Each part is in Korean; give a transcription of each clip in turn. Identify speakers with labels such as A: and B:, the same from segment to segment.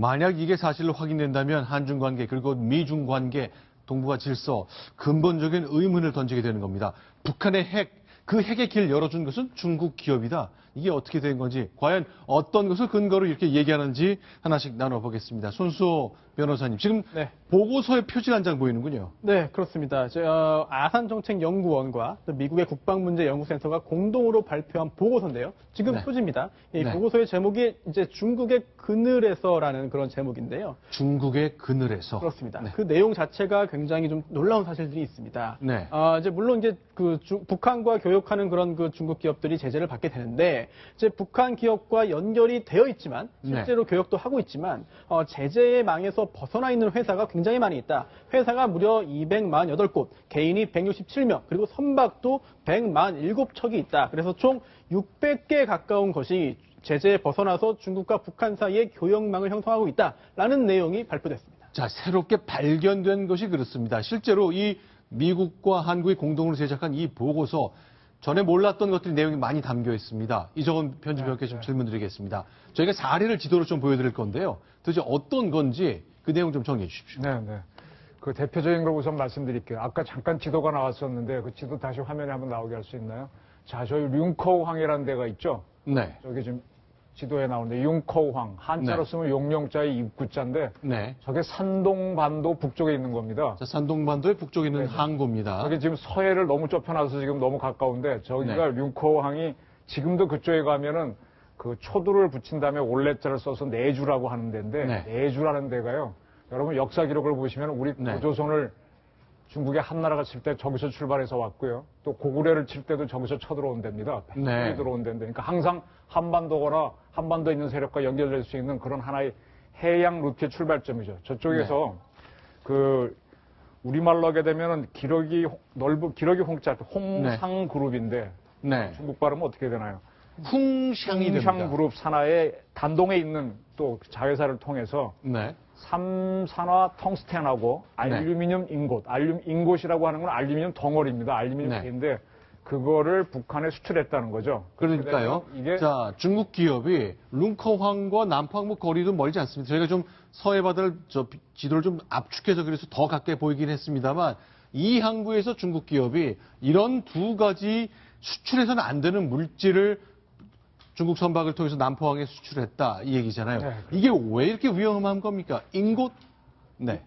A: 만약 이게 사실로 확인된다면 한중 관계 그리고 미중 관계 동북아 질서 근본적인 의문을 던지게 되는 겁니다. 북한의 그 핵의 길 열어준 것은 중국 기업이다. 이게 어떻게 된 건지 과연 어떤 것을 근거로 이렇게 얘기하는지 하나씩 나눠보겠습니다. 손수호 변호사님, 지금
B: 네.
A: 보고서에 표지가 한 장 보이는군요.
B: 네, 그렇습니다. 아산정책연구원과 미국의 국방문제연구센터가 공동으로 발표한 보고서인데요. 지금
A: 네.
B: 표지입니다. 이
A: 네.
B: 보고서의 제목이 이제 중국의 그늘에서라는 그런 제목인데요.
A: 중국의 그늘에서.
B: 그렇습니다.
A: 네.
B: 그 내용 자체가 굉장히 좀 놀라운 사실들이 있습니다.
A: 네.
B: 이제 물론 이제 북한과 교역하는 그런 그 중국 기업들이 제재를 받게 되는데 이제 북한 기업과 연결이 되어 있지만 실제로 교역도 하고 있지만 제재의 망에서 벗어나 있는 회사가 굉장히 많이 있다. 회사가 무려 248곳, 개인이 167명, 그리고 선박도 147척이 있다. 그래서 총 600개 가까운 것이 제재에 벗어나서 중국과 북한 사이에 교역망을 형성하고 있다라는 내용이 발표됐습니다.
A: 자, 새롭게 발견된 것이 그렇습니다. 실제로 이 미국과 한국이 공동으로 제작한 이 보고서 전에 몰랐던 것들이 내용이 많이 담겨 있습니다. 이정원 편집위원께 좀 질문 드리겠습니다. 저희가 사례를 지도로 좀 보여드릴 건데요. 도대체 어떤 건지 그 내용 좀 정리해 주십시오.
C: 네. 그 대표적인 걸 우선 말씀드릴게요. 아까 잠깐 지도가 나왔었는데 그 지도 다시 화면에 한번 나오게 할 수 있나요? 자, 저희 륜커우항이라는 데가 있죠?
A: 네.
C: 저기 지금 지도에 나오는데 융커우항, 한자로
A: 네.
C: 쓰면 용령자의 입구자인데
A: 네.
C: 저게 산동반도 북쪽에 있는 겁니다.
A: 자, 산동반도의 북쪽에 있는
C: 네네.
A: 항구입니다.
C: 저게 지금 서해를 너무 좁혀놔서 지금 너무 가까운데 저기가 융커우항이 지금도 그쪽에 가면은 그 초두를 붙인 다음에 올레자를 써서 내주라고 하는 데인데 내주라는 데가요. 여러분 역사 기록을 보시면 우리 고조선을 중국의 한나라가 칠 때 저기서 출발해서 왔고요. 또 고구려를 칠 때도 저기서 쳐들어온 데입니다. 백성이 들어온 데인데. 그러니까 항상 한반도거나 한반도에 있는 세력과 연결될 수 있는 그런 하나의 해양 루트의 출발점이죠. 저쪽에서 그 우리말로 하게 되면은 기러기 홍자 홍상 그룹인데 중국 발음은 어떻게 되나요?
A: 홍샹이 됩니다.
C: 홍샹 그룹 산하의 단동에 있는 또 자회사를 통해서 삼산화 텅스텐하고 알루미늄 인곳, 인곳이라고 하는 건 알루미늄 덩어리입니다. 알루미늄 개인데 그거를 북한에 수출했다는 거죠.
A: 그러니까요. 자, 중국 기업이 룽커항과 남포항 거리도 멀지 않습니다. 저희가 좀 서해 바다를 지도를 좀 압축해서 그래서 더 가까이 보이긴 했습니다만 이 항구에서 중국 기업이 이런 두 가지 수출해서는 안 되는 물질을 중국 선박을 통해서 남포항에 수출했다 이 얘기잖아요. 이게 왜 이렇게 위험한 겁니까? 인곳?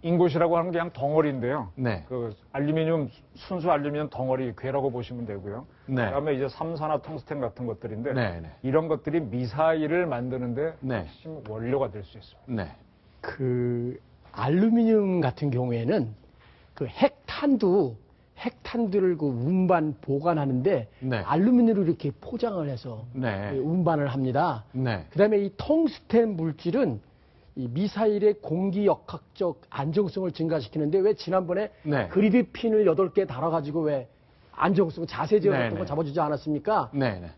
C: 인곳이라고 하는 게 그냥 덩어리인데요. 그 알루미늄 순수 알루미늄 덩어리 괴라고 보시면 되고요. 그다음에 이제 삼산화 텅스텐 같은 것들인데 이런 것들이 미사일을 만드는데 핵심 원료가 될 수 있습니다.
D: 그 알루미늄 같은 경우에는 그 핵탄두를 그 운반 보관하는데 알루미늄으로 이렇게 포장을 해서 운반을 합니다. 그다음에 이 텅스텐 물질은 이 미사일의 공기역학적 안정성을 증가시키는데 왜 지난번에 그리드 핀을 8개 달아가지고 왜 안정성 자세 제어 같은 거 잡아주지 않았습니까?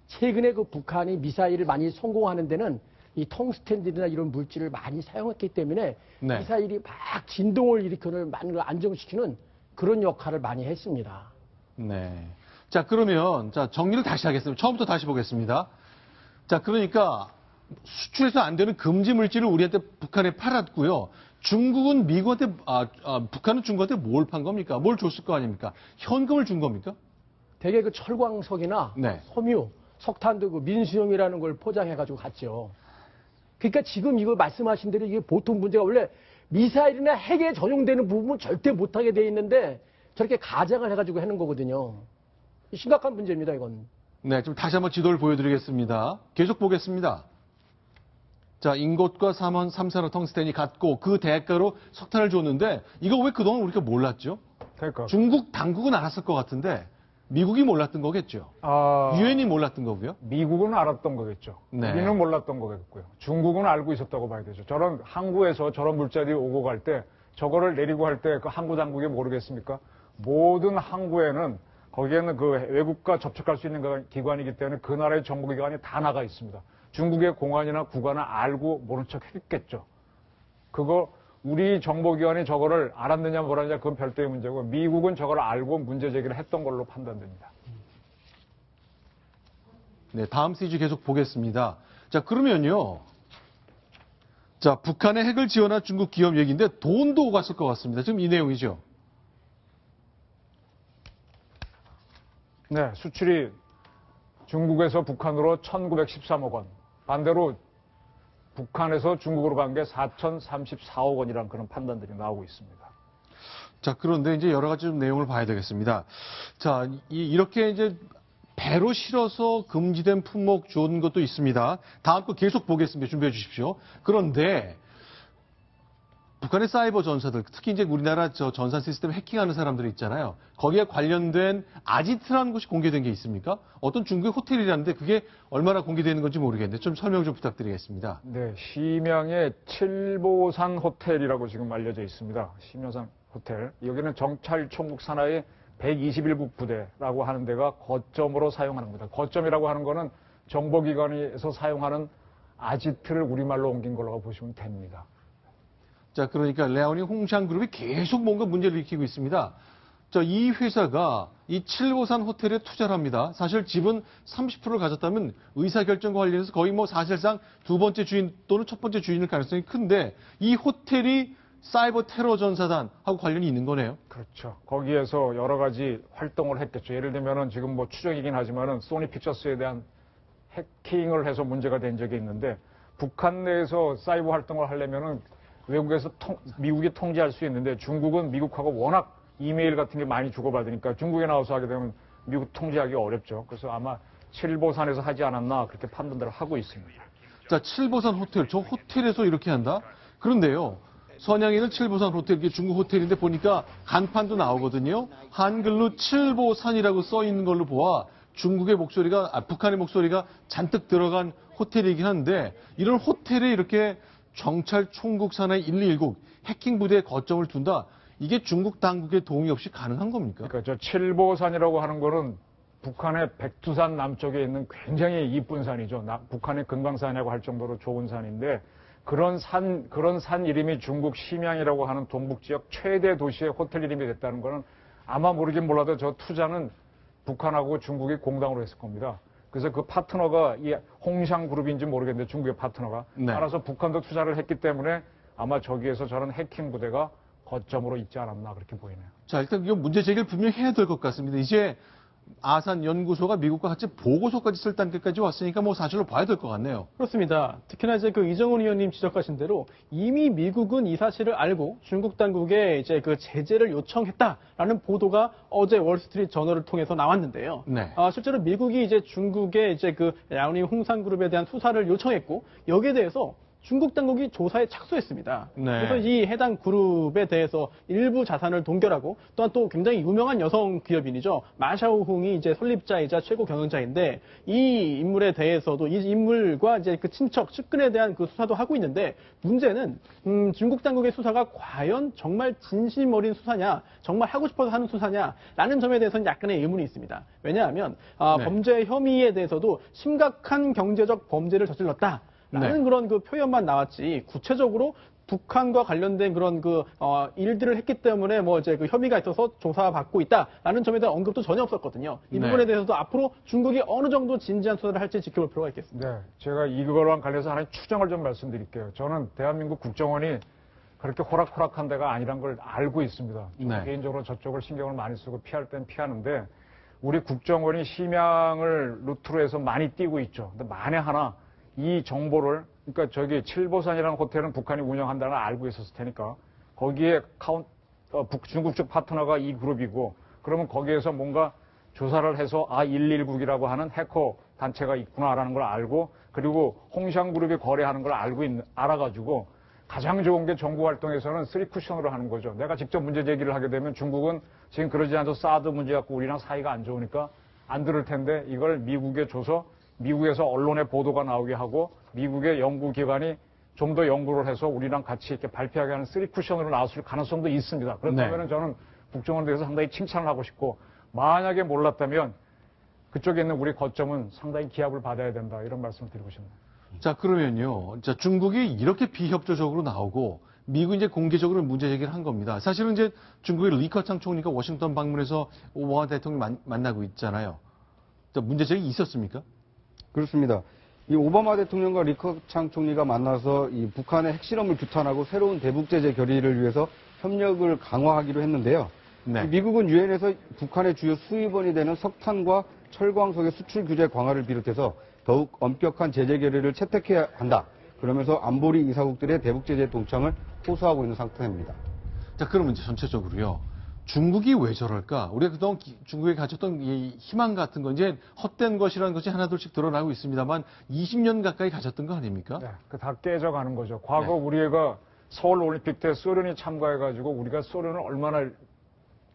D: 최근에 그 북한이 미사일을 많이 성공하는 데는 이 텅스텐이나 이런 물질을 많이 사용했기 때문에 미사일이 막 진동을 일으키는 많은 안정시키는 그런 역할을 많이 했습니다.
A: 자, 그러면 자, 정리를 다시 하겠습니다. 처음부터 다시 보겠습니다. 자, 그러니까 수출해서 안 되는 금지 물질을 우리한테 북한에 팔았고요. 중국은 미국한테 북한은 중국한테 뭘 판 겁니까? 뭘 줬을 거 아닙니까? 현금을 준 겁니까?
D: 대개 그 철광석이나 섬유, 석탄도 그 민수용이라는 걸 포장해가지고 갔죠. 그러니까 지금 이거 말씀하신 대로 이게 보통 문제가 원래 미사일이나 핵에 전용되는 부분은 절대 못하게 돼 있는데 저렇게 가장을 해가지고 하는 거거든요. 심각한 문제입니다, 이건.
A: 좀 다시 한번 지도를 보여드리겠습니다. 계속 보겠습니다. 자, 인곳과 삼산화 텅스텐이 같고 그 대가로 석탄을 줬는데 이거 왜 그동안 우리가 몰랐죠? 중국 당국은 알았을 것 같은데 미국이 몰랐던 거겠죠. 유엔이 몰랐던 거고요.
C: 미국은 알았던 거겠죠. 우리는 몰랐던 거겠고요. 중국은 알고 있었다고 봐야 되죠. 저런 항구에서 저런 물자들이 오고 갈 때 저거를 내리고 할 때 그 항구 당국이 모르겠습니까? 모든 항구에는 거기에는 그 외국과 접촉할 수 있는 기관이기 때문에 그 나라의 정보기관이 다 나가 있습니다. 중국의 공안이나 국안은 알고 모른 척 했겠죠. 그거 우리 정보기관이 저거를 알았느냐 뭐라느냐 그건 별도의 문제고 미국은 저걸 알고 문제 제기를 했던 걸로 판단됩니다.
A: 다음 시리즈 계속 보겠습니다. 자, 그러면요. 자, 북한의 핵을 지원한 중국 기업 얘기인데 돈도 오갔을 것 같습니다. 지금 이 내용이죠.
C: 네, 수출이 중국에서 북한으로 1,913억 원. 반대로 북한에서 중국으로 간 게 4,034억 원이라는 그런 판단들이 나오고 있습니다.
A: 자, 그런데 이제 여러 가지 좀 내용을 봐야 되겠습니다. 자, 이렇게 이제 배로 실어서 금지된 품목 준 것도 있습니다. 다음 거 계속 보겠습니다. 준비해 주십시오. 그런데 북한의 사이버 전사들, 특히 이제 우리나라 전산 시스템 해킹하는 사람들이 있잖아요. 거기에 관련된 아지트라는 곳이 공개된 게 있습니까? 어떤 중국의 호텔이라는데 그게 얼마나 공개되는 건지 모르겠는데 좀 설명 좀 부탁드리겠습니다.
C: 네, 심양의 칠보산 호텔이라고 지금 알려져 있습니다. 심양산 호텔. 여기는 정찰 총국 산하의 121국 부대라고 하는 데가 거점으로 사용하는 겁니다. 거점이라고 하는 거는 정보기관에서 사용하는 아지트를 우리말로 옮긴 걸로 보시면 됩니다.
A: 자, 그러니까 레오닝 홍샹그룹이 계속 뭔가 문제를 일으키고 있습니다. 자, 이 회사가 이 칠보산 호텔에 투자를 합니다. 사실 지분 30%를 가졌다면 의사결정과 관련해서 거의 뭐 사실상 두 번째 주인 또는 첫 번째 주인일 가능성이 큰데 이 호텔이 사이버 테러 전사단하고 관련이 있는 거네요.
C: 그렇죠. 거기에서 여러 가지 활동을 했겠죠. 예를 들면은 지금 뭐 추정이긴 하지만은 소니 픽처스에 대한 해킹을 해서 문제가 된 적이 있는데 북한 내에서 사이버 활동을 하려면은 외국에서 미국이 통제할 수 있는데 중국은 미국하고 워낙 이메일 같은 게 많이 주고받으니까 중국에 나와서 하게 되면 미국 통제하기 어렵죠. 그래서 아마 칠보산에서 하지 않았나 그렇게 판단들을 하고 있습니다.
A: 자, 칠보산 호텔. 저 호텔에서 이렇게 한다? 그런데요. 선양에 있는 칠보산 호텔, 이게 중국 호텔인데 보니까 간판도 나오거든요. 한글로 칠보산이라고 써 있는 걸로 보아 중국의 목소리가, 북한의 목소리가 잔뜩 들어간 호텔이긴 한데 이런 호텔에 이렇게 정찰 총국 산하의 119 해킹 부대에 거점을 둔다. 이게 중국 당국의 도움이 없이 가능한 겁니까?
C: 그러니까 저 칠보산이라고 하는 거는 북한의 백두산 남쪽에 있는 굉장히 이쁜 산이죠. 북한의 금강산이라고 할 정도로 좋은 산인데 그런 산 이름이 중국 심양이라고 하는 동북 지역 최대 도시의 호텔 이름이 됐다는 거는 아마 모르긴 몰라도 저 투자는 북한하고 중국이 공당으로 했을 겁니다. 그래서 그 파트너가 이 홍샹 그룹인지 모르겠는데 중국의 파트너가
A: 네.
C: 따라서 북한도 투자를 했기 때문에 아마 저기에서 저런 해킹 부대가 거점으로 있지 않았나 그렇게 보이네요.
A: 자, 일단 이거 문제 제기를 분명히 해야 될 것 같습니다. 이제 아산 연구소가 미국과 같이 보고서까지 쓸 단계까지 왔으니까 뭐 사실로 봐야 될 것 같네요.
B: 그렇습니다. 특히나 이제 그 이정훈 의원님 지적하신 대로 이미 미국은 이 사실을 알고 중국 당국에 이제 그 제재를 요청했다라는 보도가 어제 월스트리트 저널을 통해서 나왔는데요.
A: 네.
B: 실제로 미국이 이제 중국의 이제 그 라오닝 홍상그룹에 대한 수사를 요청했고 여기에 대해서 중국 당국이 조사에 착수했습니다.
A: 네.
B: 그래서 이 해당 그룹에 대해서 일부 자산을 동결하고 또한 또 굉장히 유명한 여성 기업인이죠. 마샤오홍이 이제 설립자이자 최고 경영자인데 이 인물에 대해서도 이 인물과 이제 그 친척, 측근에 대한 그 수사도 하고 있는데 문제는 중국 당국의 수사가 과연 정말 진심 어린 수사냐, 정말 하고 싶어서 하는 수사냐라는 점에 대해서는 약간의 의문이 있습니다. 왜냐하면
A: 네.
B: 범죄 혐의에 대해서도 심각한 경제적 범죄를 저질렀다. 라는
A: 네.
B: 그런 그 표현만 나왔지 구체적으로 북한과 관련된 그런 일들을 했기 때문에 뭐 이제 그 혐의가 있어서 조사받고 있다라는 점에 대한 언급도 전혀 없었거든요. 이
A: 네.
B: 부분에 대해서도 앞으로 중국이 어느 정도 진지한 수사를 할지 지켜볼 필요가 있겠습니다.
C: 네, 제가 이거랑 관련해서 하나의 추정을 좀 말씀드릴게요. 저는 대한민국 국정원이 그렇게 호락호락한 데가 아니란 걸 알고 있습니다.
A: 네.
C: 개인적으로 저쪽을 신경을 많이 쓰고 피할 땐 피하는데 우리 국정원이 심양을 루트로 해서 많이 띄고 있죠. 근데 만에 하나 이 정보를, 그러니까 저기 칠보산이라는 호텔은 북한이 운영한다는 걸 알고 있었을 테니까 거기에 중국 쪽 파트너가 이 그룹이고 그러면 거기에서 뭔가 조사를 해서 119이라고 하는 해커 단체가 있구나라는 걸 알고 그리고 홍샹 그룹이 거래하는 걸 알아가지고 가장 좋은 게 정부 활동에서는 3쿠션으로 하는 거죠. 내가 직접 문제 제기를 하게 되면 중국은 지금 그러지 않아도 사드 문제 갖고 우리랑 사이가 안 좋으니까 안 들을 텐데 이걸 미국에 줘서 미국에서 언론에 보도가 나오게 하고 미국의 연구기관이 좀 더 연구를 해서 우리랑 같이 이렇게 발표하게 하는 3쿠션으로 나왔을 가능성도 있습니다. 그렇다면
A: 네.
C: 저는 국정원에 대해서 상당히 칭찬을 하고 싶고 만약에 몰랐다면 그쪽에 있는 우리 거점은 상당히 기합을 받아야 된다 이런 말씀을 드리고 싶네요.
A: 자, 그러면요. 자, 중국이 이렇게 비협조적으로 나오고 미국이 이제 공개적으로 문제 제기를 한 겁니다. 사실은 이제 중국의 리커창 총리가 워싱턴 방문해서 오바마 대통령 만나고 있잖아요. 자, 문제 제기 있었습니까?
E: 그렇습니다. 이 오바마 대통령과 리커창 총리가 만나서 이 북한의 핵실험을 규탄하고 새로운 대북 제재 결의를 위해서 협력을 강화하기로 했는데요.
A: 네.
E: 미국은 유엔에서 북한의 주요 수입원이 되는 석탄과 철광석의 수출 규제 강화를 비롯해서 더욱 엄격한 제재 결의를 채택해야 한다. 그러면서 안보리 이사국들의 대북 제재 동참을 호소하고 있는 상태입니다.
A: 자, 그러면 이제 전체적으로요. 중국이 왜 저럴까? 우리가 그동안 중국에 가졌던 이 희망 같은 건 이제 헛된 것이라는 것이 하나둘씩 드러나고 있습니다만 20년 가까이 가졌던 거 아닙니까?
C: 네, 그 다 깨져가는 거죠. 과거
A: 네.
C: 우리가 서울 올림픽 때 소련이 참가해가지고 우리가 소련을 얼마나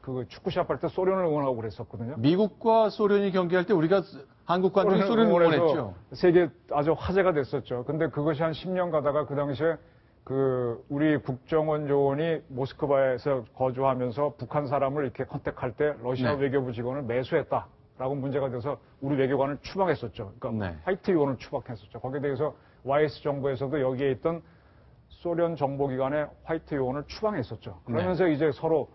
C: 그 축구 시합할 때 소련을 응원하고 그랬었거든요.
A: 미국과 소련이 경기할 때 우리가 한국 관중이 소련을 응원했죠.
C: 세계 아주 화제가 됐었죠. 근데 그것이 한 10년 가다가 그 당시에 그 우리 국정원 요원이 모스크바에서 거주하면서 북한 사람을 이렇게 컨택할 때 러시아
A: 네.
C: 외교부 직원을 매수했다라고 문제가 돼서 우리 외교관을 추방했었죠. 그러니까
A: 네.
C: 화이트 요원을 추방했었죠. 거기에 대해서 YS 정부에서도 여기에 있던 소련 정보기관의 화이트 요원을 추방했었죠. 그러면서 이제 서로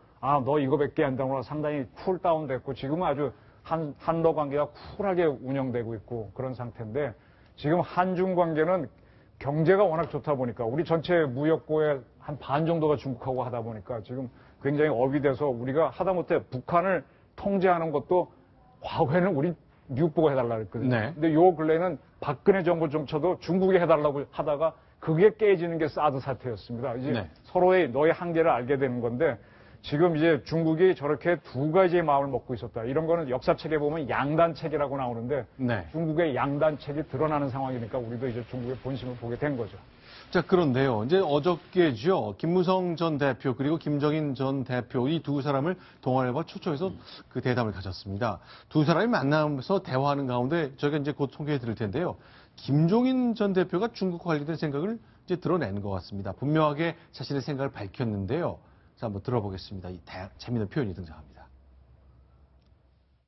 C: 너 이거밖에 안 되구나 상당히 쿨다운 됐고 지금은 아주 한러 관계가 쿨하게 운영되고 있고 그런 상태인데 지금 한중 관계는 경제가 워낙 좋다 보니까 우리 전체 무역고의 한 반 정도가 중국하고 하다 보니까 지금 굉장히 업이 돼서 우리가 하다못해 북한을 통제하는 것도 과거에는 우리 미국 보고 해달라 그랬거든요.
A: 네.
C: 근데 요 근래는 박근혜 정부 정처도 중국이 해달라고 하다가 그게 깨지는 게 사드 사태였습니다. 이제
A: 네.
C: 서로의 너의 한계를 알게 되는 건데 지금 이제 중국이 저렇게 두 가지의 마음을 먹고 있었다. 이런 거는 역사책에 보면 양단책이라고 나오는데
A: 네.
C: 중국의 양단책이 드러나는 상황이니까 우리도 이제 중국의 본심을 보게 된 거죠.
A: 자, 그런데요. 이제 어저께죠. 김무성 전 대표 그리고 김정인 전 대표 이 두 사람을 동아일보 초청해서 그 대담을 가졌습니다. 두 사람이 만나면서 대화하는 가운데 저희가 이제 곧 소개해 드릴 텐데요. 김종인 전 대표가 중국과 관련된 생각을 이제 드러낸 것 같습니다. 분명하게 자신의 생각을 밝혔는데요. 자, 한번 들어보겠습니다. 이 재미있는 표현이 등장합니다.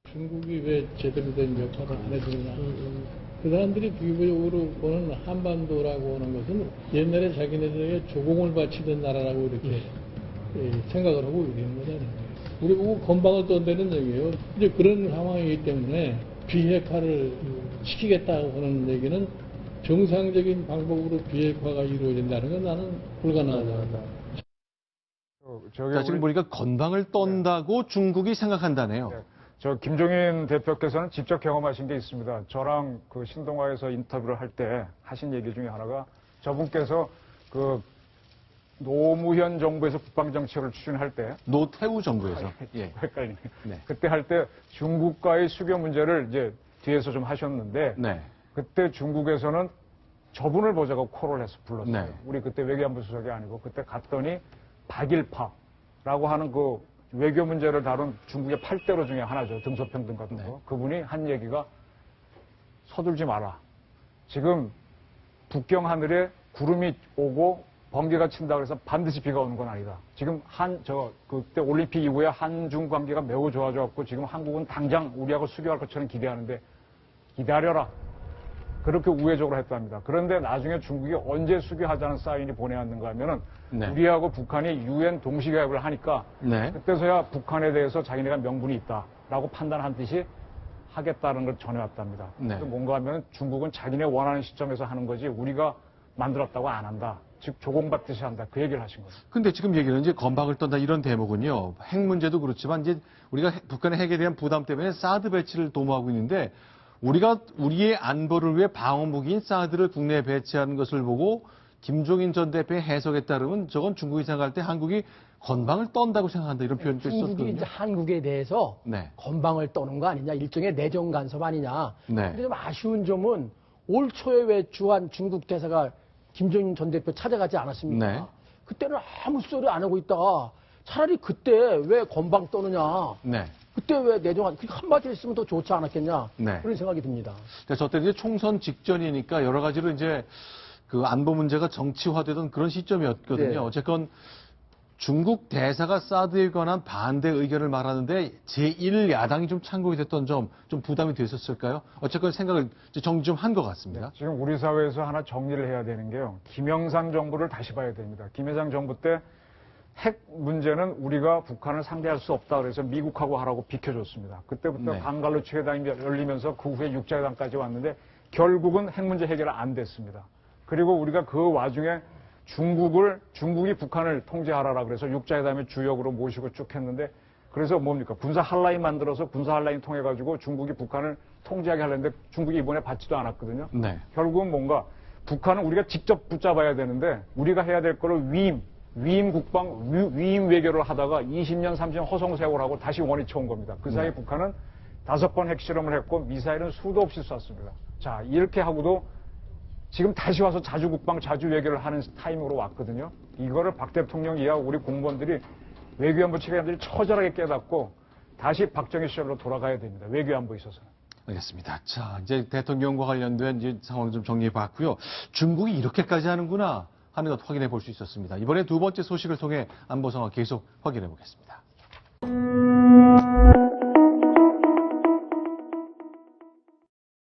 F: 중국이 왜 제대로 된 역할을 안 해주느냐. 그 사람들이 비교적으로 보는 한반도라고 하는 것은 옛날에 자기네들에게 조공을 바치던 나라라고 이렇게 생각을 하고 있는 거잖아요. 우리 보고 건방을 떤다는 얘기예요. 이제 그런 상황이기 때문에 비핵화를 시키겠다고 하는 얘기는 정상적인 방법으로 비핵화가 이루어진다는 건 나는 불가능하다.
A: 자, 지금 보니까 건방을 떤다고 중국이 생각한다네요.
C: 네. 저 김종인 대표께서는 직접 경험하신 게 있습니다. 저랑 그 신동아에서 인터뷰를 할 때 하신 얘기 중에 하나가 저분께서 그 노무현 정부에서 국방정책을 추진할 때
A: 노태우 정부에서. 예.
C: 헷갈리네.
A: 네.
C: 그때 할 때 중국과의 수교 문제를 이제 뒤에서 좀 하셨는데
A: 네.
C: 그때 중국에서는 저분을 보자고 콜을 해서 불렀어요.
A: 네.
C: 우리 그때 외교안보 수석이 아니고 그때 갔더니 박일파라고 하는 그 외교 문제를 다룬 중국의 8대로 중에 하나죠. 등소평등 같은 거.
A: 네.
C: 그분이 한 얘기가 서둘지 마라. 지금 북경 하늘에 구름이 오고 번개가 친다 그래서 반드시 비가 오는 건 아니다. 지금 그때 올림픽 이후에 한중 관계가 매우 좋아져갖고 지금 한국은 당장 우리하고 수교할 것처럼 기대하는데 기다려라. 그렇게 우회적으로 했답니다. 그런데 나중에 중국이 언제 수교하자는 사인이 보내왔는가 하면은
A: 네.
C: 우리하고 북한이 유엔 동시가입을 하니까
A: 네.
C: 그때서야 북한에 대해서 자기네가 명분이 있다라고 판단한 듯이 하겠다는 걸 전해왔답니다.
A: 네.
C: 그래서 뭔가 하면 중국은 자기네 원하는 시점에서 하는 거지 우리가 만들었다고 안 한다. 즉 조공받듯이 한다. 그 얘기를 하신 거죠.
A: 근데 지금 얘기는 이제 건방을 떤다 이런 대목은요. 핵 문제도 그렇지만 이제 우리가 북한의 핵에 대한 부담 때문에 사드 배치를 도모하고 있는데 우리가 우리의 안보를 위해 방어 무기인 사드를 국내에 배치하는 것을 보고 김종인 전 대표의 해석에 따르면 저건 중국이 생각할 때 한국이 건방을 떤다고 생각한다 이런 표현도
D: 중국이
A: 있었거든요.
D: 이제 한국에 대해서
A: 네.
D: 건방을 떠는 거 아니냐, 일종의 내정 간섭 아니냐.
A: 네.
D: 근데 좀 아쉬운 점은 올 초에 왜 주한 중국 대사가 김정인 전 대표 찾아가지 않았습니까?
A: 네.
D: 그때는 아무 소리 안 하고 있다가 차라리 그때 왜 건방 떠느냐.
A: 네.
D: 그때 왜 내정한, 한마디 했으면 더 좋지 않았겠냐.
A: 네.
D: 그런 생각이 듭니다.
A: 저 때 이제 총선 직전이니까 여러 가지로 이제 그 안보 문제가 정치화되던 그런 시점이었거든요.
D: 네.
A: 어쨌건 중국 대사가 사드에 관한 반대 의견을 말하는데 제1야당이 좀 참고이 됐던 점 좀 부담이 됐었을까요? 어쨌건 생각을 정리 좀 한 것 같습니다.
C: 지금 우리 사회에서 하나 정리를 해야 되는 게요. 김영삼 정부를 다시 봐야 됩니다. 김영삼 정부 때 핵 문제는 우리가 북한을 상대할 수 없다 그래서 미국하고 하라고 비켜줬습니다. 그때부터
A: 네.
C: 강갈로 최회담이 열리면서 그 후에 육자회담까지 왔는데 결국은 핵 문제 해결 안 됐습니다. 그리고 우리가 그 와중에 중국이 북한을 통제하라라 그래서 육자회담의 주역으로 모시고 쭉 했는데 그래서 뭡니까? 군사 한라인 만들어서 군사 한라인 통해 가지고 중국이 북한을 통제하게 하려는데 중국이 이번에 받지도 않았거든요.
A: 네.
C: 결국은 뭔가 북한은 우리가 직접 붙잡아야 되는데 우리가 해야 될 거를 위임 국방, 위임 외교를 하다가 20년, 30년 허송세월하고 다시 원위쳐 온 겁니다. 그 사이 북한은 5번 핵실험을 했고 미사일은 수도 없이 쐈습니다. 자, 이렇게 하고도 지금 다시 와서 자주 국방, 자주 외교를 하는 타임으로 왔거든요. 이거를 박 대통령이 이하고 우리 공무원들이 외교안보 책임자들이 처절하게 깨닫고 다시 박정희 시절로 돌아가야 됩니다. 외교안보에 있어서는.
A: 알겠습니다. 자, 이제 대통령과 관련된 이제 상황 좀 정리해 봤고요. 중국이 이렇게까지 하는구나 하는 것 확인해 볼 수 있었습니다. 이번에 두 번째 소식을 통해 안보 상황 계속 확인해 보겠습니다.